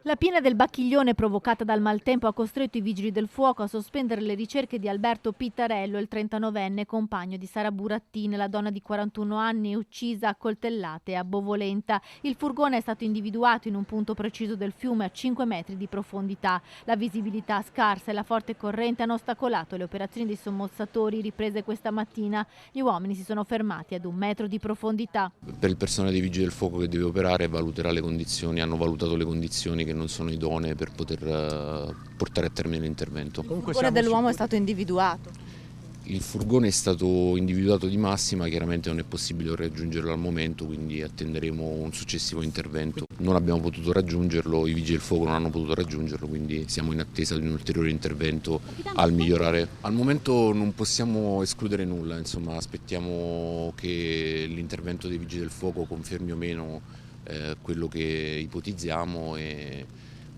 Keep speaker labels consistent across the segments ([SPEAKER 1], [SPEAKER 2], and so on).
[SPEAKER 1] La piena del Bacchiglione provocata dal maltempo ha costretto i vigili del fuoco a sospendere le ricerche di Alberto Pittarello, il 39enne compagno di Sara Burattin, la donna di 41 anni uccisa a coltellate a Bovolenta. Il furgone è stato individuato in un punto preciso del fiume a 5 metri di profondità. La visibilità scarsa e la forte corrente hanno ostacolato le operazioni dei sommozzatori riprese questa mattina. Gli uomini si sono fermati ad 1 metro di profondità.
[SPEAKER 2] Per il personale dei vigili del fuoco che deve operare valuterà le condizioni, hanno valutato le condizioni che non sono idonee per poter portare a termine l'intervento.
[SPEAKER 1] Il furgone dell'uomo è stato individuato.
[SPEAKER 2] Il furgone è stato individuato di massima, chiaramente non è possibile raggiungerlo al momento, quindi attenderemo un successivo intervento. Non abbiamo potuto raggiungerlo, i vigili del fuoco non hanno potuto raggiungerlo, quindi siamo in attesa di un ulteriore intervento al migliorare. Al momento non possiamo escludere nulla, insomma, aspettiamo che l'intervento dei vigili del fuoco confermi o meno quello che ipotizziamo e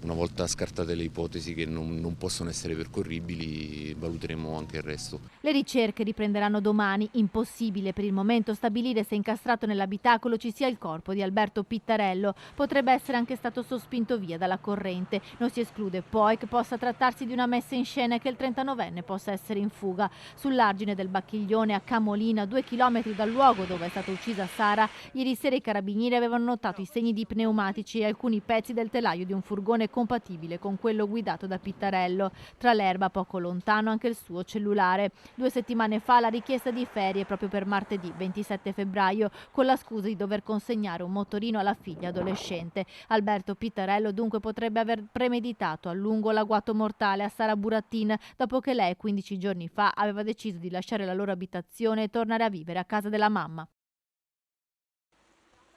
[SPEAKER 2] una volta scartate le ipotesi che non possono essere percorribili, valuteremo anche il resto.
[SPEAKER 1] Le ricerche riprenderanno domani. Impossibile per il momento stabilire se incastrato nell'abitacolo ci sia il corpo di Alberto Pittarello. Potrebbe essere anche stato sospinto via dalla corrente. Non si esclude poi che possa trattarsi di una messa in scena e che il 39enne possa essere in fuga. Sull'argine del Bacchiglione, a Camolina, 2 chilometri dal luogo dove è stata uccisa Sara, ieri sera i carabinieri avevano notato i segni di pneumatici e alcuni pezzi del telaio di un furgone compatibile con quello guidato da Pittarello. Tra l'erba, poco lontano, anche il suo cellulare. 2 settimane fa la richiesta di ferie proprio per martedì 27 febbraio con la scusa di dover consegnare un motorino alla figlia adolescente. Alberto Pittarello dunque potrebbe aver premeditato a lungo l'agguato mortale a Sara Burattin dopo che lei 15 giorni fa aveva deciso di lasciare la loro abitazione e tornare a vivere a casa della mamma.